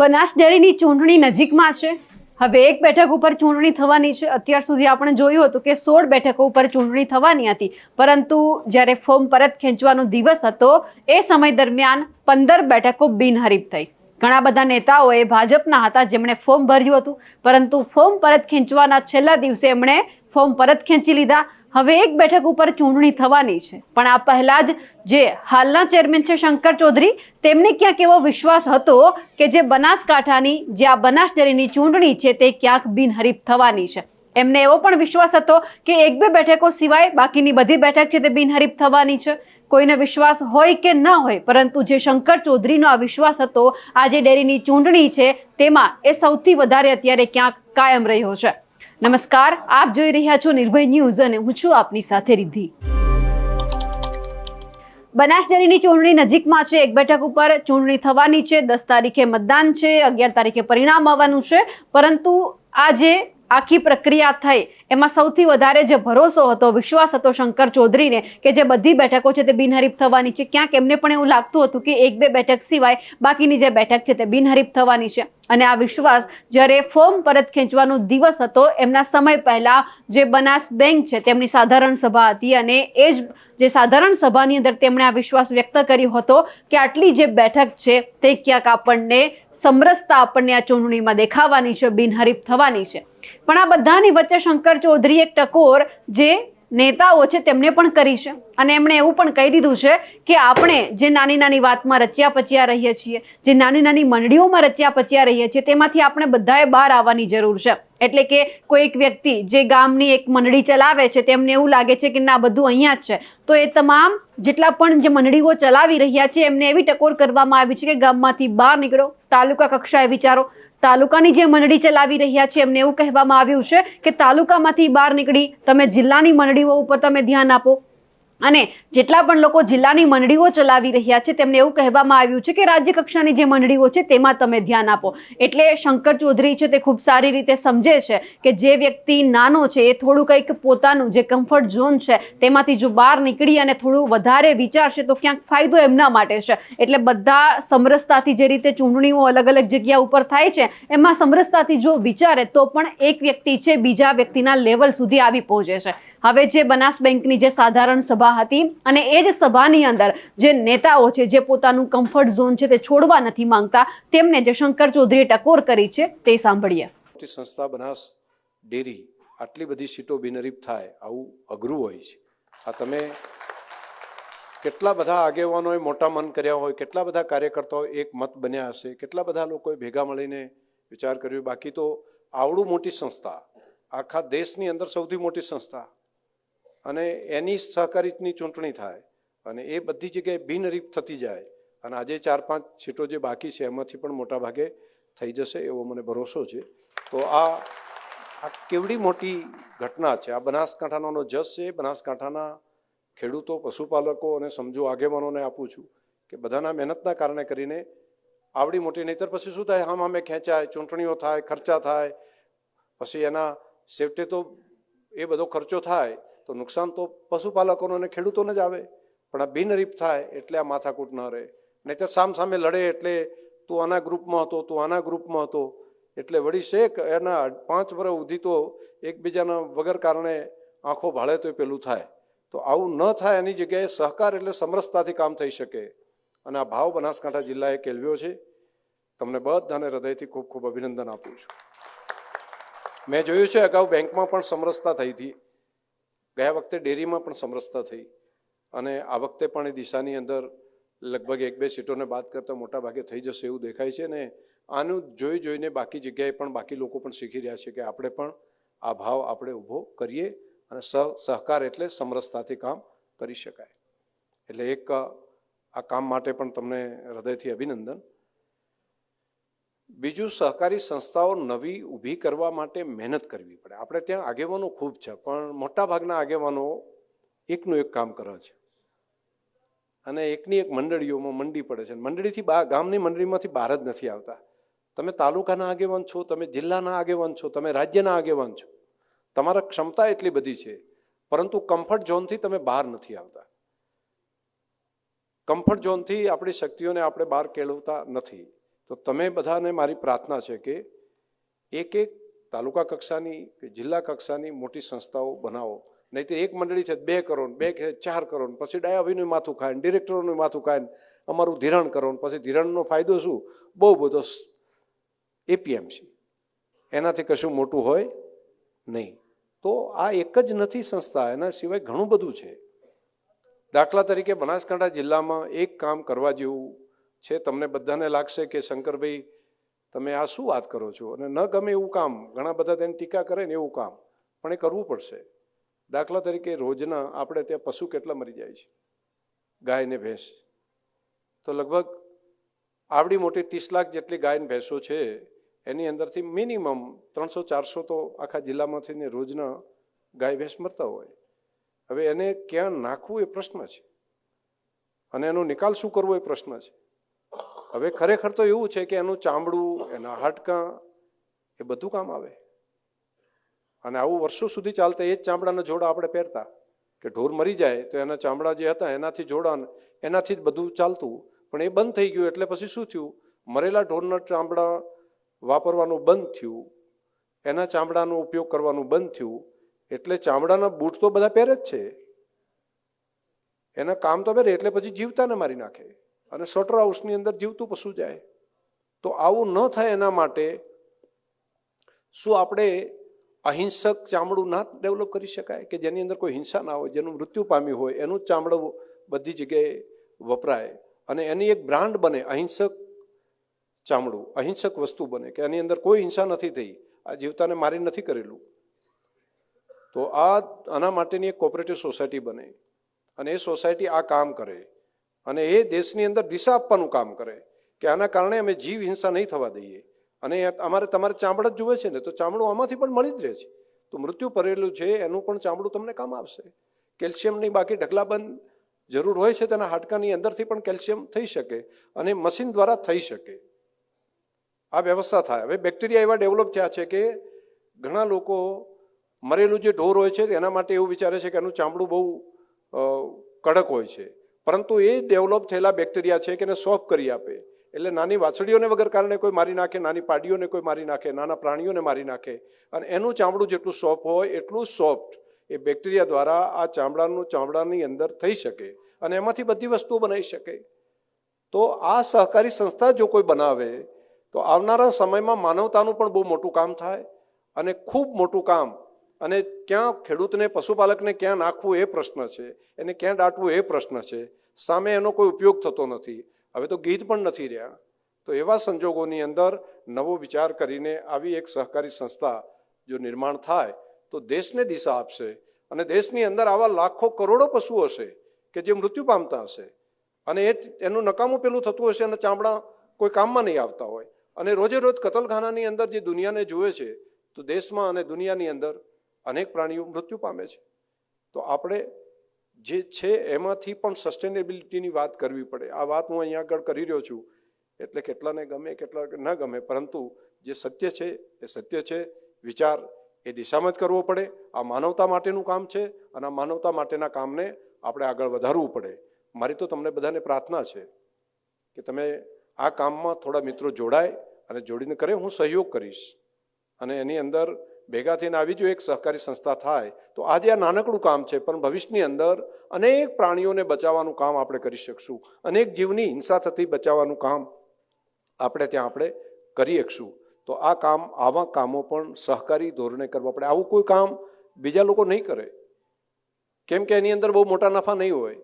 બનાસ ડેરીની ચૂંટણી નજીકમાં છે। હવે એક બેઠક ઉપર ચૂંટણી થવાની છે। અત્યાર સુધી આપણે જોયું હતું કે 16 બેઠકો ઉપર ચૂંટણી થવાની હતી, પરંતુ જ્યારે ફોર્મ પરત ખેંચવાનો દિવસ હતો એ સમય દરમિયાન 15 બેઠકો બિનહરીફ થઈ। ઘણા બધા નેતાઓએ ભાજપના હતા જેમણે ફોર્મ ભર્યું હતું, પરંતુ ફોર્મ પરત ખેંચવાના છેલ્લા દિવસે એમણે ફોર્મ પરત ખેંચી લીધા। હવે એક બેઠક ઉપર ચૂંટણી થવાની છે, પણ આ પહેલા જ જે હાલના ચેરમેન છે શંકર ચૌધરી, તેમને ક્યાંક એવો વિશ્વાસ હતો કે જે બનાસકાંઠાની જે આ બનાસ ડેરીની ચૂંટણી છે તે ક્યાંક બિનહરીફ થવાની છે। એમને એવો પણ વિશ્વાસ હતો કે એક બે બેઠકો સિવાય બાકીની બધી બેઠક છે તે બિનહરીફ થવાની છે। કોઈને વિશ્વાસ હોય કે ન હોય, પરંતુ જે શંકર ચૌધરીનો આ વિશ્વાસ હતો આ જે ડેરીની ચૂંટણી છે તેમાં એ સૌથી વધારે અત્યારે ક્યાંક કાયમ રહ્યો છે। નમસ્કાર, આપ જોઈ રહ્યા છો નિર્ભય ન્યૂઝ અને હું છું આપની સાથે રિદ્ધિ। બનાસ ડેરીની ચૂંટણી નજીકમાં છે। એક બેઠક ઉપર ચૂંટણી થવાની છે। 10 તારીખે મતદાન છે, 11 તારીખે પરિણામ આવવાનું છે, પરંતુ આ જે આખી પ્રક્રિયા થઈ એમાં સૌથી વધારે જે ભરોસો હતો, વિશ્વાસ હતો શંકર ચૌધરીને કે જે બધી બેઠકો છે તે બિનહરીફ થવાની છે। ક્યાંક એમને પણ એવું લાગતું હતું કે એક બે બેઠક સિવાય બાકીની જે બેઠક છે તે બિનહરીફ થવાની છે, અને આ વિશ્વાસ જ્યારે ફોર્મ પરત ખેંચવાનો દિવસ હતો એમના સમય પહેલા જે બનાસ બેંક છે તેમની સાધારણ સભા હતી, અને એ જ જે સાધારણ સભાની અંદર તેમણે આ વિશ્વાસ વ્યક્ત કર્યો હતો કે આટલી જે બેઠક છે તે ક્યાંક આપણને સમરસતા આપણને આ ચૂંટણીમાં દેખાવાની છે, બિનહરીફ થવાની છે। પણ આ બધાની વચ્ચે શંકર ચૌધરી એક ટકોર જે નેતાઓ છે તેમને પણ કરી છે, અને એમણે એવું પણ કહી દીધું છે કે આપણે જે નાની નાની વાતમાં રચ્યા પચ્યા રહીએ છીએ, જે નાની નાની મંડળીઓમાં રચ્યા પચ્યા રહીએ છીએ, તેમાંથી આપણે બધાએ બહાર આવવાની જરૂર છે। એટલે કે કોઈ એક વ્યક્તિ જે ગામની એક મંડળી ચલાવે છે તેમને એવું લાગે છે કે ના બધું અહીંયા જ છે, તો એ તમામ જેટલા પણ જે મંડળીઓ ચલાવી રહ્યા છે એમને એવી ટકોર કરવામાં આવી છે કે ગામમાંથી બહાર નીકળો, તાલુકા કક્ષાએ વિચારો। તાલુકાની જે મંડળી ચલાવી રહ્યા છે એમને એવું કહેવામાં આવ્યું છે કે તાલુકામાંથી બહાર નીકળી તમે જિલ્લાની મંડળીઓ ઉપર તમે ધ્યાન આપો, અને જેટલા પણ લોકો જિલ્લાની મંડળીઓ ચલાવી રહ્યા છે તેમને એવું કહેવામાં આવ્યું છે કે રાજ્ય કક્ષાની જે મંડળીઓ છે તેમાં તમે ધ્યાન આપો। એટલે શંકર ચૌધરી છે તે ખૂબ સારી રીતે સમજે છે કે જે વ્યક્તિ નાનો છે એ થોડું કંઈક પોતાનું જે કમ્ફર્ટ ઝોન છે તેમાંથી જો બહાર નીકળી અને થોડું વધારે વિચારશે તો ક્યાંક ફાયદો એમના માટે છે। એટલે બધા સમરસતાથી જે રીતે ચૂંટણીઓ અલગ અલગ જગ્યા ઉપર થાય છે એમાં સમરસતાથી જો વિચારે તો પણ એક વ્યક્તિ છે બીજા વ્યક્તિના લેવલ સુધી આવી પહોંચે છે। હવે જે બનાસ બેંકની જે સાધારણ સભા હતી અને એ જ સભાની અંદર જે નેતાઓ છે જે પોતાનું કમ્ફર્ટ ઝોન છે તે છોડવા નથી માંગતા, તેમને જે શંકર ચૌધરીએ ટકોર કરી છે તે સાંભળીએ। સંસ્થા બનાસ ડેરી આટલી બધી સીટો બિનહરીફ થાય આવું અઘરું હોય છે। આ તમે કેટલા બધા આગેવાનોએ મોટા મન કર્યા હોય, કેટલા બધા કાર્યકર્તાઓ એક મત બન્યા હશે, કેટલા બધા લોકોએ ભેગા મળીને વિચાર કર્યો। બાકી તો આવડું મોટી સંસ્થા, આખા દેશની અંદર સૌથી મોટી સંસ્થા, અને એની સહકારીની ચૂંટણી થાય અને એ બધી જગ્યાએ બિનહરીફ થતી જાય, અને આજે 4-5 સીટો જે બાકી છે એમાંથી પણ મોટા ભાગે થઈ જશે એવો મને ભરોસો છે। તો આ કેવડી મોટી ઘટના છે। આ બનાસકાંઠાનો જસ છે। બનાસકાંઠાના ખેડૂતો, પશુપાલકો અને સમજો આગેવાનોને આપું છું કે બધાના મહેનતના કારણે કરીને આવડી મોટી, નહીતર પછી શું થાય, આમે ખેંચાય, ચૂંટણીઓ થાય, ખર્ચા થાય, પછી એના છેવટે તો એ બધો ખર્ચો થાય તો નુકસાન તો પશુપાલકોને અને ખેડૂતોને જ આવે। પણ આ બિનહરીફ થાય એટલે આ માથાકૂટ ન રહે, નહીતર સામે લડે એટલે તું આના ગ્રુપમાં હતો, તું આના ગ્રુપમાં હતો, એટલે વળી શેક એના 5 વર્ષ સુધી તો એકબીજાના વગર કારણે આંખો ભાળે તો પેલું થાય। તો આવું ન થાય એની જગ્યાએ સહકાર એટલે સમરસતાથી કામ થઈ શકે, અને આ ભાવ બનાસકાંઠા જિલ્લાએ કેળવ્યો છે। તમને બધાને હૃદયથી ખૂબ ખૂબ અભિનંદન આપું છું। મેં જોયું છે અગાઉ બેંકમાં પણ સમરસતા થઈ હતી, ગયા વખતે ડેરીમાં પણ સમરસતા થઈ, અને આ વખતે પણ એ દિશાની અંદર લગભગ 1-2 સીટોને બાદ કરતાં મોટા ભાગે થઈ જશે એવું દેખાય છે। ને આનું જોઈને બાકી જગ્યાએ પણ બાકી લોકો પણ શીખી રહ્યા છે કે આપણે પણ આ ભાવ આપણે ઊભો કરીએ, અને સહકાર એટલે સમરસતાથી કામ કરી શકાય। એટલે એક આ કામ માટે પણ તમને હૃદયથી અભિનંદન। બીજું, સહકારી સંસ્થાઓ નવી ઊભી કરવા માટે મહેનત કરવી પડે। આપણે ત્યાં આગેવાનો ખૂબ છે, પણ મોટાભાગના આગેવાનો એકનું એક કામ કરે છે, અને એકની એક મંડળીઓમાં મંડી પડે છે। મંડળીથી ગામની મંડળીમાંથી બહાર જ નથી આવતા। તમે તાલુકાના આગેવાન છો, તમે જિલ્લાના આગેવાન છો, તમે રાજ્યના આગેવાન છો, તમારા ક્ષમતા એટલી બધી છે, પરંતુ કમ્ફર્ટ ઝોનથી તમે બહાર નથી આવતા। કમ્ફર્ટ ઝોનથી આપણી શક્તિઓને આપણે બહાર કેળવતા નથી। તો તમે બધાને મારી પ્રાર્થના છે કે એક એક તાલુકા કક્ષાની કે જિલ્લા કક્ષાની મોટી સંસ્થાઓ બનાવો. નહીં તો એક મંડળી છે 2 કરોડ, 2 કે 4 કરોડ, પછી ડાયાભાઈનું માથું ખાય, ડિરેક્ટરોનું માથું ખાય, અમારું ધિરાણ કરો, પછી ધિરાણનો ફાયદો શું? બહુ બધો એપીએમસી, એનાથી કશું મોટું હોય નહીં. તો આ એક જ નથી સંસ્થા, એના સિવાય ઘણું બધું છે. દાખલા તરીકે બનાસકાંઠા જિલ્લામાં એક કામ કરવા જેવું છે. તમને બધાને લાગશે કે શંકરભાઈ તમે આ શું વાત કરો છો, અને ન ગમે એવું કામ, ઘણા બધા તેની ટીકા કરે ને એવું કામ, પણ એ કરવું પડશે. દાખલા તરીકે રોજના આપણે ત્યાં પશુ કેટલા મરી જાય છે, ગાય ને ભેંસ, તો લગભગ આવડી મોટી 30 લાખ જેટલી ગાય ને ભેંસો છે, એની અંદરથી મિનિમમ 300-400 તો આખા જિલ્લામાંથી રોજના ગાય ભેંસ મરતા હોય. હવે એને ક્યાં નાખવું એ પ્રશ્ન છે, અને એનો નિકાલ શું કરવો એ પ્રશ્ન છે. હવે ખરેખર તો એવું છે કે એનું ચામડું, એના હાડકાં, એ બધું કામ આવે. અને આવું વર્ષો સુધી ચાલતા એ જ ચામડાના જોડા આપણે પહેરતા, કે ઢોર મરી જાય તો એના ચામડા જે હતા એનાથી જોડા, એનાથી જ બધું ચાલતું. પણ એ બંધ થઈ ગયું એટલે પછી શું થયું? મરેલા ઢોરના ચામડા વાપરવાનું બંધ થયું, એના ચામડાનો ઉપયોગ કરવાનું બંધ થયું. એટલે ચામડાના બૂટ તો બધા પહેરે જ છે, એના કામ તો પહેરે, એટલે પછી જીવતાને મારી નાખે અને સ્લોટર હાઉસની અંદર જીવતું પશુ જાય. તો આવું ન થાય એના માટે શું આપણે અહિંસક ચામડું ના ડેવલપ કરી શકાય, કે જેની અંદર કોઈ હિંસા ના હોય, જેનું મૃત્યુ પામ્યું હોય એનું જ ચામડું બધી જગ્યાએ વપરાય, અને એની એક બ્રાન્ડ બને, અહિંસક ચામડું, અહિંસક વસ્તુ બને, કે એની અંદર કોઈ હિંસા નથી થઈ, આ જીવતાને મારી નથી કરેલું. તો આના માટેની એક કોઓપરેટિવ સોસાયટી બને, અને એ સોસાયટી આ કામ કરે, અને એ દેશની અંદર દિશા આપવાનું કામ કરે કે આના કારણે અમે જીવ હિંસા નહીં થવા દઈએ. અને તમારે ચામડા જ જુએ છે ને, તો ચામડું આમાંથી પણ મળી જ રહે છે. તો મૃત્યુ પડેલું છે એનું પણ ચામડું તમને કામ આવશે. કેલ્શિયમની બાકી ઢગલાબંધ જરૂર હોય છે, તેના હાડકાની અંદરથી પણ કેલ્શિયમ થઈ શકે, અને મશીન દ્વારા થઈ શકે. આ વ્યવસ્થા થાય. હવે બેક્ટેરિયા એવા ડેવલપ થયા છે કે ઘણા લોકો મરેલું જે ઢોર હોય છે એના માટે એવું વિચારે છે કે એનું ચામડું બહુ કડક હોય છે, પરંતુ એ ડેવલપ થયેલા બેક્ટેરિયા છે કે એને સોફ્ટ કરી આપે. એટલે નાની વાછડીઓને વગર કારણે કોઈ મારી નાખે, નાની પાડીઓને કોઈ મારી નાખે, નાના પ્રાણીઓને મારી નાખે, અને એનું ચામડું જેટલું સોફ્ટ હોય એટલું સોફ્ટ એ બેક્ટેરિયા દ્વારા આ ચામડાની અંદર થઈ શકે, અને એમાંથી બધી વસ્તુઓ બનાવી શકે. તો આ સહકારી સંસ્થા જો કોઈ બનાવે તો આવનારા સમયમાં માનવતાનું પણ બહુ મોટું કામ થાય, અને ખૂબ મોટું કામ. અને ક્યાં ખેડૂતને, પશુપાલકને ક્યાં નાખવું એ પ્રશ્ન છે, એને ક્યાં દાટવું એ પ્રશ્ન છે. સામે એનો કોઈ ઉપયોગ થતો નથી. હવે તો ગીધ પણ નથી રહ્યા. તો એવા સંજોગોની અંદર નવો વિચાર કરીને આવી એક સહકારી સંસ્થા જો નિર્માણ થાય તો દેશને દિશા આપશે, અને દેશની અંદર આવા લાખો કરોડો પશુઓ હશે કે જે મૃત્યુ પામતા હશે, અને એનું નકામું પેલું થતું હશે, અને ચામડા કોઈ કામમાં નહીં આવતા હોય, અને રોજે રોજ કતલખાનાની અંદર જે દુનિયાને જુએ છે, તો દેશમાં અને દુનિયાની અંદર અનેક પ્રાણીઓ મૃત્યુ પામે છે. તો આપણે જે છે એમાંથી પણ સસ્ટેનેબિલિટીની વાત કરવી પડે. આ વાત હું અહીંયા આગળ કરી રહ્યો છું, એટલે કેટલાને ગમે કેટલા ન ગમે, પરંતુ જે સત્ય છે એ સત્ય છે. વિચાર એ દિશામાં જ કરવો પડે. આ માનવતા માટેનું કામ છે, અને આ માનવતા માટેના કામને આપણે આગળ વધારવું પડે. મારી તો તમને બધાને પ્રાર્થના છે કે તમે આ કામમાં થોડા મિત્રો જોડાય અને જોડીને કરે. હું સહયોગ કરીશ, અને એની અંદર ભેગા થઈને આવી જો એક સહકારી સંસ્થા થાય તો આજે આ નાનકડું કામ છે, પણ ભવિષ્યની અંદર અનેક પ્રાણીઓને બચાવવાનું કામ આપણે કરી શકશું, અનેક જીવની હિંસા થતી બચાવવાનું કામ આપણે કરી શકશું. તો આ કામ, આવા કામો પણ સહકારી ધોરણે કરવા પડે. આવું કોઈ કામ બીજા લોકો નહીં કરે, કેમ કે એની અંદર બહુ મોટા નફા નહીં હોય,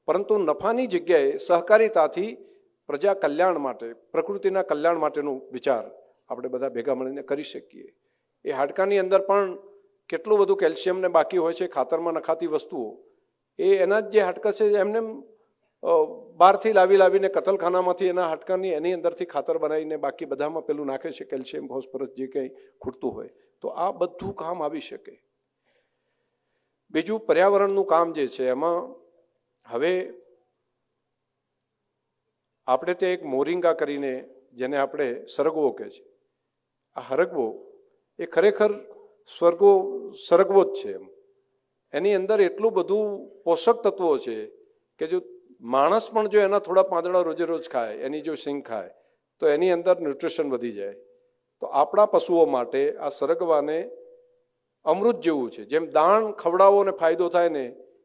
પરંતુ નફાની જગ્યાએ સહકારિતાથી પ્રજા કલ્યાણ માટે, પ્રકૃતિના કલ્યાણ માટેનું વિચાર આપણે બધા ભેગા મળીને કરી શકીએ. એ હાડકાની અંદર પણ કેટલું બધું કેલ્શિયમને બાકી હોય છે, ખાતરમાં નખાતી વસ્તુઓ, એ એના જ જે હાડકા છે એમને બહારથી લાવીને કતલખાનામાંથી એના હાડકાની એની અંદરથી ખાતર બનાવીને બાકી બધામાં પેલું નાખે છે, કેલ્શિયમ, ફોસ્ફરસ જે કંઈ ખૂટતું હોય. તો આ બધું કામ આવી શકે. બીજું પર્યાવરણનું કામ જે છે એમાં હવે આપણે તે એક મોરિંગા કરીને, જેને આપણે સરગવો કહે છે, આ હરગવો એ ખરેખર સરગવો જ છે. એની અંદર એટલું બધું પોષક તત્વો છે કે જો માણસ પણ જો એના થોડા પાંદડા રોજે રોજ ખાય, એની જો સિંગ ખાય, તો એની અંદર ન્યુટ્રિશન વધી જાય. તો આપણા પશુઓ માટે આ સરગવાને અમૃત જેવું છે. જેમ દાણ ખવડાવો ને ફાયદો થાય ને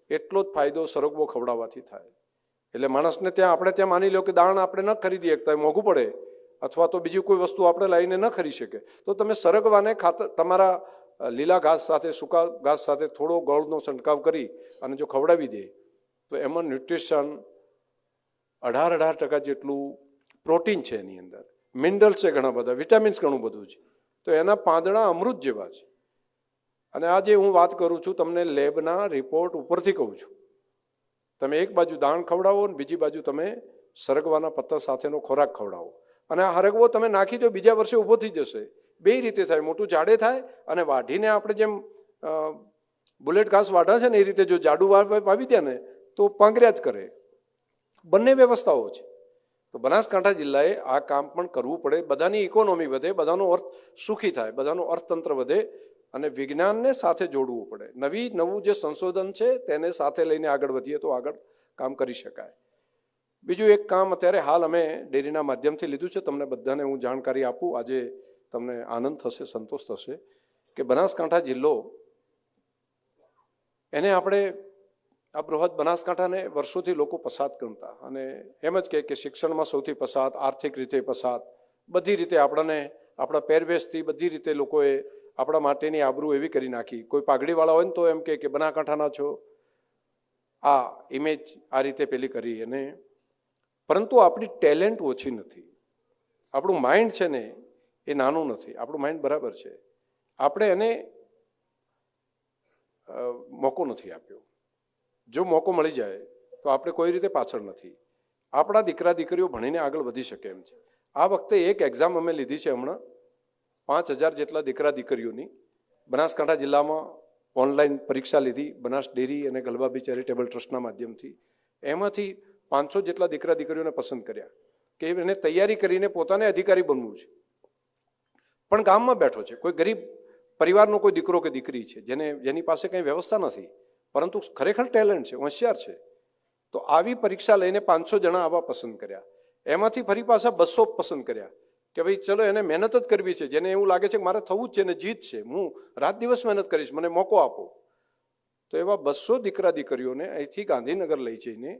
એટલો જ ફાયદો સરગવો ખવડાવવાથી થાય. એટલે માણસને ત્યાં આપણે ત્યાં માની લો કે દાણ આપણે ન ખરીદી શકતા, મોંઘું પડે, અથવા તો બીજી કોઈ વસ્તુ આપણે લાવીને ન ખરી શકે, તો તમે સરગવાને તમારા લીલા ઘાસ સાથે, સૂકા ઘાસ સાથે થોડો ગળનો છંટકાવ કરી અને જો ખવડાવી દે તો એમાં ન્યુટ્રિશન 18% જેટલું પ્રોટીન છે એની અંદર, મિનરલ્સ છે ઘણા બધા, વિટામિન્સ ઘણું બધું છે. તો એના પાંદડા અમૃત જેવા છે. અને આ જે હું વાત કરું છું તમને લેબના રિપોર્ટ ઉપરથી કહું છું. તમે એક બાજુ દાણ ખવડાવો ને બીજી બાજુ તમે સરગવાના પત્તા સાથેનો ખોરાક ખવડાવો, અને આ હરગવો તમે નાખી દો, બીજા વર્ષે ઊભો થઈ જશે. બે રીતે થાય, મોટું જાડે થાય, અને વાઢીને આપણે જેમ બુલેટ ઘાસ વાઢા છે ને એ રીતે જો જાડું વાવી દે ને તો પાંગર્યા જ કરે. બંને વ્યવસ્થાઓ છે. તો બનાસકાંઠા જિલ્લાએ આ કામ પણ કરવું પડે. બધાની ઇકોનોમી વધે, બધાનો અર્થ સુખી થાય, બધાનો અર્થતંત્ર વધે, અને વિજ્ઞાનને સાથે જોડવું પડે. નવું જે સંશોધન છે તેને સાથે લઈને આગળ વધીએ તો આગળ કામ કરી શકાય. બીજું એક કામ અત્યારે હાલ અમે ડેરીના માધ્યમથી લીધું છે, તમને બધાને હું જાણકારી આપું. આજે તમને આનંદ થશે, સંતોષ થશે કે બનાસકાંઠા જિલ્લો, એને આપણે આ બૃહદ બનાસકાંઠાને વર્ષોથી લોકો પસાત ગણતા, અને એમ જ કે શિક્ષણમાં સૌથી પસાત, આર્થિક રીતે પસાત, બધી રીતે આપણને આપણા પહેરવેશથી બધી રીતે લોકોએ આપણા માટેની આબરૂ એવી કરી નાખી. કોઈ પાઘડીવાળા હોય ને તો એમ કે બનાસકાંઠાના છો, આ ઇમેજ આ રીતે પેલી કરી. અને પરંતુ આપણી ટેલેન્ટ ઓછી નથી, આપણું માઇન્ડ છે ને એ નાનું નથી, આપણું માઇન્ડ બરાબર છે. આપણે એને મોકો નથી આપ્યો. જો મોકો મળી જાય તો આપણે કોઈ રીતે પાછળ નથી. આપણા દીકરા દીકરીઓ ભણીને આગળ વધી શકે એમ છે. આ વખતે એક એક્ઝામ અમે લીધી છે હમણાં, 5000 જેટલા દીકરા દીકરીઓની બનાસકાંઠા જિલ્લામાં ઓનલાઈન પરીક્ષા લીધી બનાસ ડેરી અને ગલબાબી ચેરિટેબલ ટ્રસ્ટના માધ્યમથી. એમાંથી 500 જેટલા દીકરા દીકરીઓને પસંદ કર્યા કે એને તૈયારી કરીને પોતાને અધિકારી બનવું છે, પણ ગામમાં બેઠો છે, કોઈ ગરીબ પરિવારનો કોઈ દીકરો કે દીકરી છે જેની પાસે કંઈ વ્યવસ્થા નથી, પરંતુ ખરેખર ટેલેન્ટ છે, હોશિયાર છે. તો આવી પરીક્ષા લઈને 500 જણા આવા પસંદ કર્યા. એમાંથી ફરી પાછા 200 પસંદ કર્યા કે ભાઈ ચલો એને મહેનત જ કરવી છે, જેને એવું લાગે છે કે મારે થવું જ છે ને જીત છે, હું રાત દિવસ મહેનત કરીશ, મને મોકો આપો. તો એવા 200 દીકરા દીકરીઓને અહીંથી ગાંધીનગર લઈ જઈને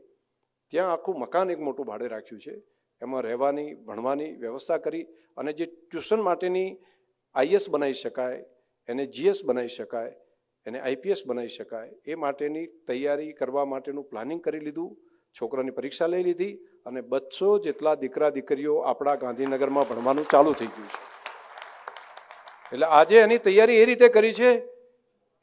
ત્યાં આખું મકાન એક મોટું ભાડે રાખ્યું છે. એમાં રહેવાની, ભણવાની વ્યવસ્થા કરી, અને જે ટ્યુશન માટેની IAS બનાવી શકાય, એને GS બનાવી શકાય, એને IPS બનાવી શકાય, એ માટેની તૈયારી કરવા માટેનું પ્લાનિંગ કરી લીધું. છોકરાની પરીક્ષા લઈ લીધી, અને 200 જેટલા દીકરા દીકરીઓ આપણા ગાંધીનગરમાં ભણવાનું ચાલુ થઈ ગયું છે. એટલે આજે એની તૈયારી એ રીતે કરી છે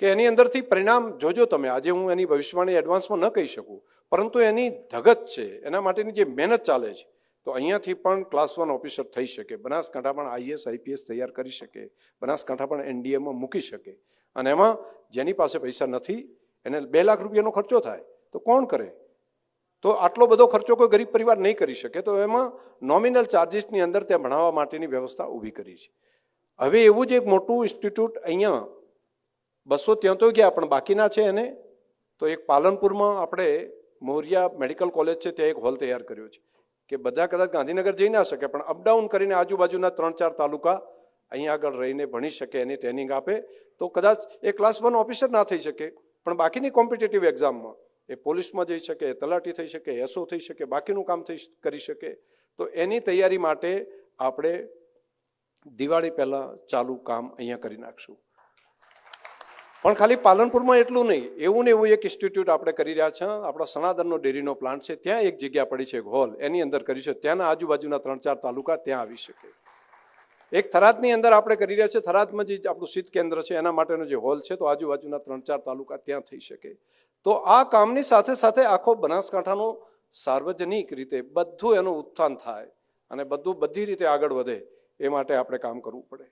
કે એની અંદરથી પરિણામ જોજો તમે. આજે હું એની ભવિષ્યવાણી એડવાન્સમાં ન કહી શકું, પરંતુ એની ધગત છે, એના માટેની જે મહેનત ચાલે છે, તો અહીંયાથી પણ ક્લાસ 1 ઓફિસર થઈ શકે, બનાસકાંઠા પણ IAS IPS તૈયાર કરી શકે, બનાસકાંઠા પણ NDAમાં મૂકી શકે. અને એમાં જેની પાસે પૈસા નથી એને 2 લાખ રૂપિયાનો ખર્ચો થાય તો કોણ કરે? તો આટલો બધો ખર્ચો કોઈ ગરીબ પરિવાર નહીં કરી શકે. તો એમાં નોમિનલ ચાર્જિસની અંદર ત્યાં ભણાવવા માટેની વ્યવસ્થા ઊભી કરી છે. હવે એવું જ એક મોટું ઇન્સ્ટિટ્યૂટ અહીંયા 200 ત્યાં તો ગયા, પણ બાકીના છે એને તો એક પાલનપુરમાં આપણે મોરિયા મેડિકલ કોલેજ છે, ત્યાં એક હોલ તૈયાર કર્યો છે કે બધા કદાચ ગાંધીનગર જઈ ના શકે, પણ અપડાઉન કરીને આજુબાજુના 3-4 તાલુકા અહીંયા આગળ રહીને ભણી શકે, એની ટ્રેનિંગ આપે. તો કદાચ એ ક્લાસ 1 ઓફિસર ના થઈ શકે, પણ બાકીની કોમ્પિટિટિવ એક્ઝામમાં એ પોલીસમાં જઈ શકે, તલાટી થઈ શકે, SO થઈ શકે, બાકીનું કામ કરી શકે. તો એની તૈયારી માટે આપણે દિવાળી પહેલાં ચાલુ કામ અહીંયા કરી નાખશું. પણ ખાલી પાલનપુરમાં એટલું નહીં, એવું ને એવું એક ઇન્સ્ટિટ્યૂટ આપણે કરી રહ્યા છે. આપણા સનાતનનો ડેરીનો પ્લાન્ટ છે, ત્યાં એક જગ્યા પડી છે, એક હોલ, એની અંદર કરી છે. ત્યાંના આજુબાજુના 3-4 તાલુકા ત્યાં આવી શકે. એક થરાદની અંદર આપણે કરી રહ્યા છે, થરાદમાં જે આપણું શીત કેન્દ્ર છે એના માટેનો જે હોલ છે, તો આજુબાજુના 3-4 તાલુકા ત્યાં થઈ શકે. તો આ કામની સાથે સાથે આખો બનાસકાંઠાનો સાર્વજનિક રીતે બધું એનું ઉત્થાન થાય અને બધું બધી રીતે આગળ વધે, એ માટે આપણે કામ કરવું પડે.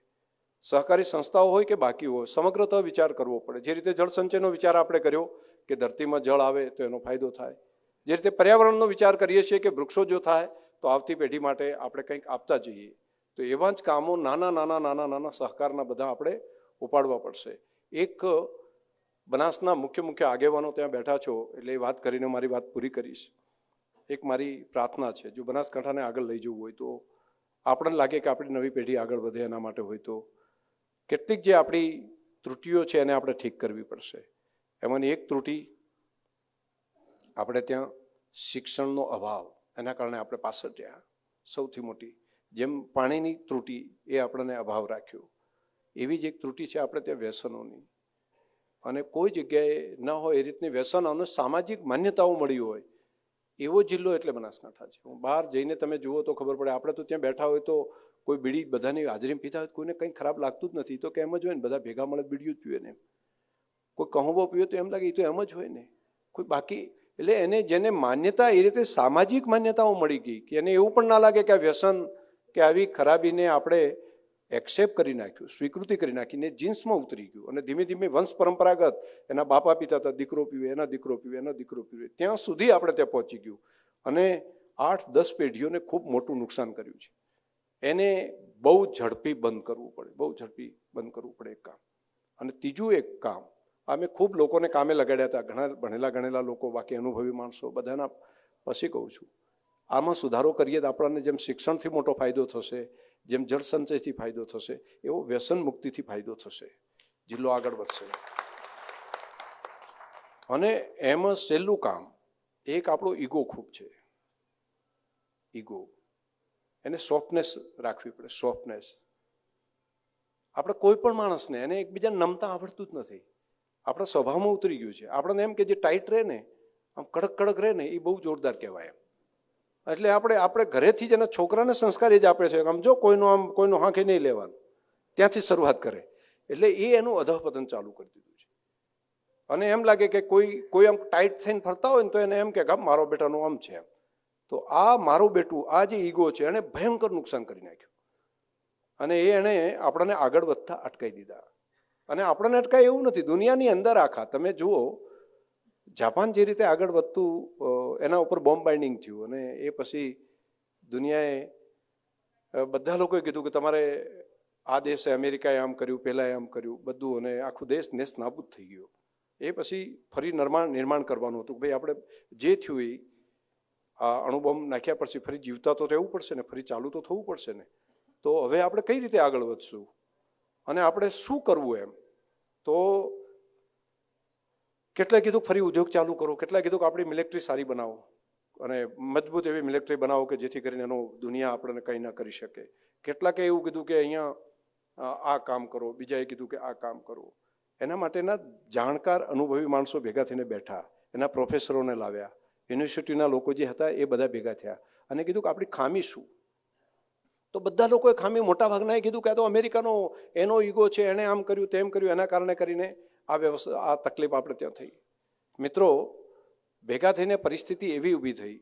સહકારી સંસ્થાઓ હોય કે બાકી હોય, સમગ્રતઃ વિચાર કરવો પડે. જે રીતે જળ સંચયનો વિચાર આપણે કર્યો કે ધરતીમાં જળ આવે તો એનો ફાયદો થાય, જે રીતે પર્યાવરણનો વિચાર કરીએ છીએ કે વૃક્ષો જો થાય તો આવતી પેઢી માટે આપણે કંઈક આપતા જઈએ, તો એવા જ કામો નાના સહકારના બધા આપણે ઉપાડવા પડશે. એક બનાસના મુખ્ય આગેવાનો ત્યાં બેઠા છો, એટલે એ વાત કરીને મારી વાત પૂરી કરીશ. એક મારી પ્રાર્થના છે, જો બનાસકાંઠાને આગળ લઈ જવું હોય તો આપણને લાગે કે આપણી નવી પેઢી આગળ વધે એના માટે હોય તો કેટલીક જે આપણી ત્રુટિઓ છે એને આપણે ઠીક કરવી પડશે. એમાંની એક ત્રુટિ આપણે ત્યાં શિક્ષણનો અભાવ, એના કારણે આપણે પાછળ રહ્યા. સૌથી મોટી જેમ પાણીની ત્રુટિ એ આપણને અભાવ રાખ્યો, એવી જ એક ત્રુટિ છે આપણે ત્યાં વ્યસનોની. અને કોઈ જગ્યાએ ન હોય એ રીતની વ્યસનોને સામાજિક માન્યતાઓ મળી હોય એવો જિલ્લો એટલે બનાસકાંઠા છે. હું બહાર જઈને તમે જુઓ તો ખબર પડે, આપણે તો ત્યાં બેઠા હોય તો કોઈ બીડી બધાની હાજરીમાં પીતા હોય કોઈને કંઈ ખરાબ લાગતું જ નથી. તો કે એમ જ હોય ને, બધા ભેગા મળે બીડીયું જ પીવે ને. કોઈ કહુંબો પીવે તો એમ લાગે એ તો એમ જ હોય ને. કોઈ બાકી એટલે એને જેને માન્યતા એ રીતે સામાજિક માન્યતાઓ મળી ગઈ કે એને એવું પણ ના લાગે કે આ વ્યસન કે આવી ખરાબીને આપણે એક્સેપ્ટ કરી નાખ્યું, સ્વીકૃતિ કરી નાખીને જીન્સમાં ઉતરી ગયું. અને ધીમે ધીમે વંશ પરંપરાગત એના બાપા પિતા હતા, દીકરો પીવે, એના દીકરો પીવે, એનો દીકરો પીવે, ત્યાં સુધી આપણે ત્યાં પહોંચી ગયું. અને 8-10 પેઢીઓને ખૂબ મોટું નુકસાન કર્યું છે. એને બહુ ઝડપી બંધ કરવું પડે, બહુ ઝડપી બંધ કરવું પડે એક કામ. અને ત્રીજું એક કામ, અમે ખૂબ લોકોને કામે લગાડ્યા હતા, ઘણા ભણેલા ગણેલા લોકો, બાકી અનુભવી માણસો, બધાના પછી કહું છું આમાં સુધારો કરીએ તો આપણને જેમ શિક્ષણથી મોટો ફાયદો થશે, જેમ જળ સંચયથી ફાયદો થશે, એવો વ્યસન મુક્તિથી ફાયદો થશે. જિલ્લો આગળ વધશે. અને એમાં સહેલું કામ એક આપણો ઈગો ખૂબ છે. ઈગો, એને સોફ્ટનેસ રાખવી પડે. સોફ્ટનેસ, આપણે કોઈ પણ માણસને એને એકબીજાને નમતા આવડતું જ નથી. આપણા સ્વભાવમાં ઉતરી ગયું છે. આપણને એમ કે જે ટાઈટ રહે ને, આમ કડક કડક રહે ને, એ બહુ જોરદાર કહેવાય એમ. એટલે આપણે ઘરેથી જ એના છોકરાને સંસ્કાર એ જ આપે છે. આમ જો કોઈનું હાંખી નહીં લેવાનું, ત્યાંથી શરૂઆત કરે. એટલે એ એનું અધઃપતન ચાલુ કરી દીધું છે. અને એમ લાગે કે કોઈ આમ ટાઈટ થઈને ફરતા હોય ને તો એને એમ કે મારો બેટાનું આમ છે એમ. તો આ મારું બેટું, આ જે ઈગો છે એને ભયંકર નુકસાન કરી નાખ્યું. અને એને આપણને આગળ વધતા અટકાવી દીધા. અને આપણને અટકાય એવું નથી, દુનિયાની અંદર આખા તમે જુઓ, જાપાન જે રીતે આગળ વધતું, એના ઉપર બોમ્બ બાઇન્ડિંગ થયું. અને એ પછી દુનિયાએ બધા લોકોએ કીધું કે તમારે આ દેશે, અમેરિકાએ આમ કર્યું, પહેલાં આમ કર્યું બધું, અને આખું દેશ નેસ્ત નાબૂદ થઈ ગયો. એ પછી ફરી નિર્માણ કરવાનું હતું. ભાઈ આપણે જે થયું એ આ અણુબોમ્બ નાખ્યા પછી ફરી જીવતા તો રહેવું પડશે ને, ફરી ચાલુ તો થવું પડશે ને. તો હવે આપણે કઈ રીતે આગળ વધશું અને આપણે શું કરવું એમ. તો કેટલાય કીધું ફરી ઉદ્યોગ ચાલુ કરો, કેટલાય કીધું કે આપણી મિલિટરી સારી બનાવો અને મજબૂત એવી મિલિટરી બનાવો કે જેથી કરીને એનો દુનિયા આપણને કંઈ ના કરી શકે. કેટલાકે એવું કીધું કે અહીંયા આ કામ કરો, બીજાએ કીધું કે આ કામ કરો. એના માટેના જાણકાર અનુભવી માણસો ભેગા થઈને બેઠા, એના પ્રોફેસરોને લાવ્યા, યુનિવર્સિટીના લોકો જે હતા એ બધા ભેગા થયા અને કીધું કે આપણી ખામી શું. તો બધા લોકોએ ખામી મોટાભાગનાએ કીધું કે આ તો અમેરિકાનો એનો ઈગો છે, એણે આમ કર્યું તેમ કર્યું, એના કારણે કરીને આ તકલીફ આપણે ત્યાં થઈ. મિત્રો, ભેગા થઈને પરિસ્થિતિ એવી ઊભી થઈ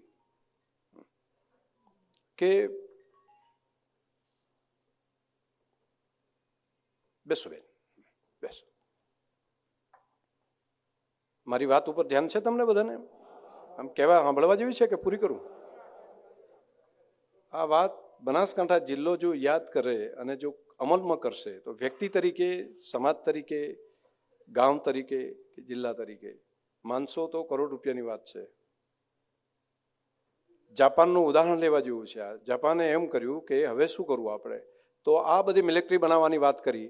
કે બેસો બેન, બેસો. મારી વાત ઉપર ધ્યાન છે તમને બધાને? આમ કહેવા સાંભળવા જેવી છે કે પૂરી કરું? આ વાત બનાસકાંઠા જિલ્લો જો યાદ કરે અને જો અમલમાં કરશે તો વ્યક્તિ તરીકે, સમાજ તરીકે, ગામ તરીકે કે જિલ્લા તરીકે માનસો તો કરોડ રૂપિયાની વાત છે. જાપાનનું ઉદાહરણ લેવા જેવું છે. આ જાપાને એમ કર્યું કે હવે શું કરવું આપણે, તો આ બધી મિલિટરી બનાવવાની વાત કરી,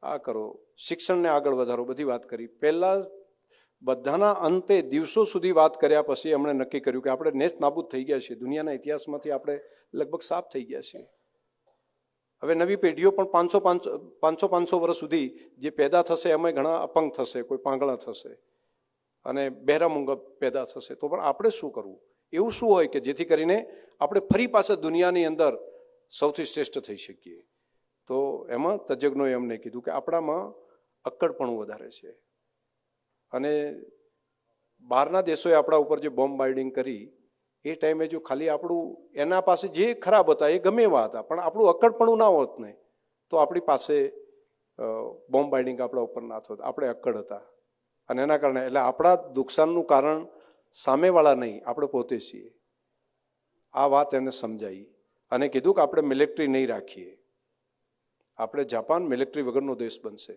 આ કરો, શિક્ષણને આગળ વધારો, બધી વાત કરી. પહેલાં બધાના અંતે દિવસો સુધી વાત કર્યા પછી એમણે નક્કી કર્યું કે આપણે નેસ્ત નાબૂદ થઈ ગયા છીએ, દુનિયાના ઇતિહાસમાંથી આપણે લગભગ સાફ થઈ ગયા છીએ. હવે નવી પેઢીઓ પણ 500 વર્ષ સુધી જે પેદા થશે એમાં ઘણા અપંગ થશે, કોઈ પાંગળા થશે અને બહેરા મૂંગા પેદા થશે. તો પણ આપણે શું કરવું? એવું શું હોય કે જેથી કરીને આપણે ફરી પાછા દુનિયાની અંદર સૌથી શ્રેષ્ઠ થઈ શકીએ? તો એમાં તજજ્ઞોએ એમને કીધું કે આપણામાં અક્કડપણું વધારે છે. અને બહારના દેશોએ આપણા ઉપર જે બોમ્બ બાઇન્ડિંગ કરી એ ટાઈમે જો ખાલી આપણું, એના પાસે જે ખરાબ હતા એ ગમે એવા હતા, પણ આપણું અક્કડપણું ના હોત ને તો આપણી પાસે બોમ્બ બાઇન્ડિંગ આપણા ઉપર ના થોત. આપણે અક્કડ હતા અને એના કારણે એટલે આપણા નુકસાનનું કારણ સામેવાળા નહીં, આપણે પોતે છીએ. આ વાત એને સમજાવી અને કીધું કે આપણે મિલિટરી નહીં રાખીએ. આપણે જાપાન મિલિટરી વગરનો દેશ બનશે,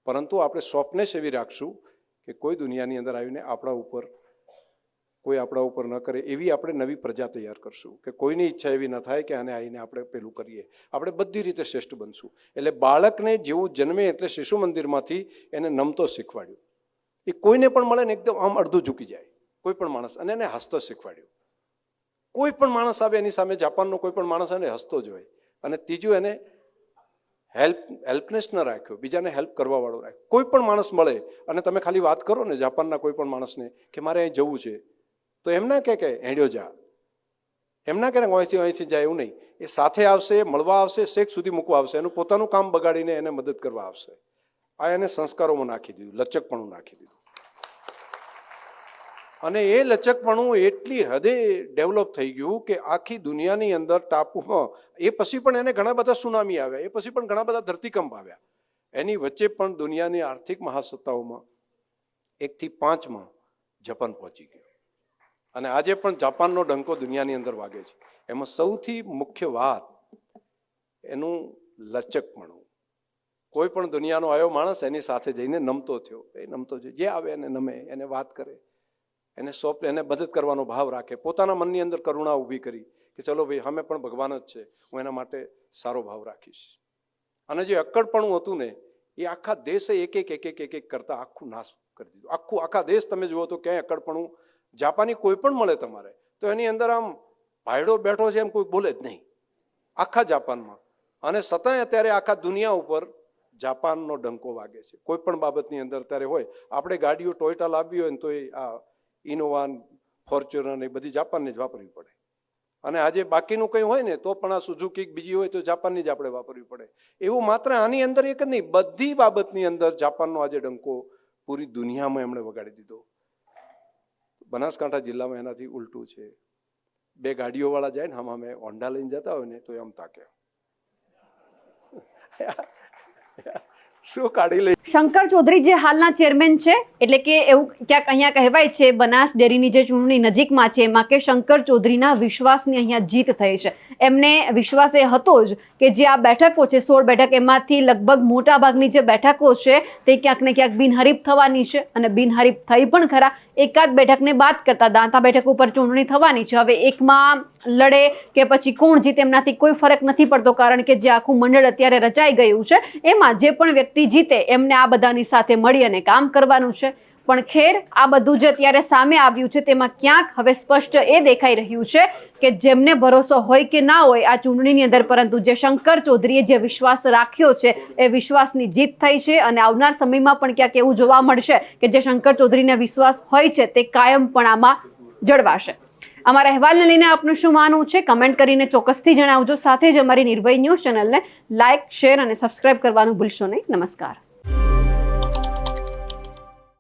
પરંતુ આપણે સોફ્ટનેસ એવી રાખશું કે કોઈ દુનિયાની અંદર આવીને આપણા ઉપર કોઈ આપણા ઉપર ન કરે એવી આપણે નવી પ્રજા તૈયાર કરશું કે કોઈની ઈચ્છા એવી ન થાય કે આને આવીને આપણે પેલું કરીએ. આપણે બધી રીતે શ્રેષ્ઠ બનશું. એટલે બાળકને જેવું જન્મે એટલે શિશુ મંદિરમાંથી એને નમતો શીખવાડ્યું. એ કોઈને પણ મળે ને એકદમ આમ અડધું ઝૂકી જાય કોઈ પણ માણસ, અને એને હસતો શીખવાડ્યું. કોઈ પણ માણસ આવે એની સામે, જાપાનનો કોઈ પણ માણસ આવે હસતો જ હોય. અને ત્રીજું એને હેલ્પનેસ ન રાખ્યો, બીજાને હેલ્પ કરવા વાળો રાખ્યો. કોઈ પણ માણસ મળે અને તમે ખાલી વાત કરો ને જાપાનના કોઈ પણ માણસને કે મારે અહીં જવું છે, તો એમ ના કે હેડ્યો જા, એમ ના કે અહીંથી જાય, એવું નહીં. એ સાથે આવશે, મળવા આવશે, શેક સુધી મૂકવા આવશે, એનું પોતાનું કામ બગાડીને એને મદદ કરવા આવશે. આ એને સંસ્કારોમાં નાખી દીધું, લચકપણું નાખી દીધું. અને એ લચકપણું એટલી હદે ડેવલપ થઈ ગયું કે આખી દુનિયાની અંદર ટાપુમાં, એ પછી પણ એને ઘણા બધા સુનામી આવ્યા, એ પછી પણ ઘણા બધા ધરતીકંપ આવ્યા. એની વચ્ચે પણ દુનિયાની આર્થિક મહાસત્તાઓમાં 1 થી 5માં જાપાન પહોંચી ગયું. અને આજે પણ જાપાનનો ડંકો દુનિયાની અંદર વાગે છે. એમાં સૌથી મુખ્ય વાત એનું લચકપણું. કોઈ પણ દુનિયાનો આવ્યો માણસ એની સાથે જઈને નમતો થયો. એ નમતો થયો, જે આવે એને નમે, એને વાત કરે, એને સોંપે, એને મદદ કરવાનો ભાવ રાખે. પોતાના મનની અંદર કરુણા ઊભી કરી કે ચલો ભાઈ અમે પણ ભગવાન જ છે, હું એના માટે સારો ભાવ રાખીશ. અને જે અક્કડપણું હતું ને એ આખા દેશે એક કરતા આખું નાશ કરી દીધું. આખા દેશ તમે જુઓ તો ક્યાંય અક્કડપણું, જાપાની કોઈ પણ મળે તમારે તો એની અંદર આમ ભાયડો બેઠો છે એમ કોઈ બોલે જ નહીં આખા જાપાનમાં. અને છતાંય અત્યારે આખા દુનિયા ઉપર જાપાનનો ડંકો વાગે છે કોઈ પણ બાબતની અંદર. અત્યારે હોય આપણે ગાડીઓ ટોયોટા લાવવી હોય ને તો એ આ ઇનોવા, ફોર્ચ્યુનર એ બધી જાપાનની જ વાપરવી પડે. અને આજે બાકીનું કંઈ હોય ને તો પણ આ સુઝુકી બીજી હોય તો જાપાનની જ આપણે વાપરવી પડે. એવું માત્ર આની અંદર એક જ નહીં, બધી બાબતની અંદર જાપાનનો આજે ડંકો પૂરી દુનિયામાં એમણે વગાડી દીધો. બનાસકાંઠા જિલ્લામાં એનાથી ઉલટું છે. 2 ગાડીઓવાળા જાય ને આમાં અમે હોન્ડા લઈને જતા હોય ને તો એમ તાકે શું કાઢી લે. શંકર ચૌધરી જે હાલના ચેરમેન છે, એટલે કે એવું ક્યાંક અહીંયા કહેવાય છે બનાસ ડેરીની જે ચૂંટણી નજીકમાં છે એમાં કે શંકર ચૌધરીના વિશ્વાસની અહીંયા જીત થઈ છે. એમને વિશ્વાસ એ હતો જ કે જે આ બેઠકો છે 16 બેઠક, એમાંથી લગભગ મોટા ભાગની જે બેઠકો છે તે ક્યાંક ને ક્યાંક બિનહરીફ થવાની છે. અને બિનહરીફ થઈ પણ ખરા. એકાદ બેઠકને બાદ કરતા દાંતા બેઠક ઉપર ચૂંટણી થવાની છે. હવે એકમાં લડે કે પછી કોણ જીતે એમનાથી કોઈ ફરક નથી પડતો, કારણ કે જે આખું મંડળ અત્યારે રચાઈ ગયું છે એમાં જે પણ વ્યક્તિ જીતે એમને આ બધાની સાથે મળી અને કામ કરવાનું છે. પણ ખેર આ બધું જે અત્યારે સામે આવ્યું છે તેમાં ક્યાંક હવે સ્પષ્ટ એ દેખાઈ રહ્યું છે કે જેમને ભરોસો હોય કે ના હોય આ ચૂંટણીની અંદર, પરંતુ જે શંકર ચૌધરીએ જે વિશ્વાસ રાખ્યો છે એ વિશ્વાસની જીત થઈ છે. અને આવનાર સમયમાં પણ ક્યાંક એવું જોવા મળશે કે જે શંકર ચૌધરીને વિશ્વાસ હોય છે તે કાયમ પણ આમાં જળવાશે. અમારા અહેવાલને લઈને આપનું શું માનવું છે કમેન્ટ કરીને ચોક્કસથી જણાવજો. સાથે જ અમારી નિર્ભય ન્યૂઝ ચેનલને લાઇક, શેર અને સબસ્ક્રાઇબ કરવાનું ભૂલશો નહીં. નમસ્કાર.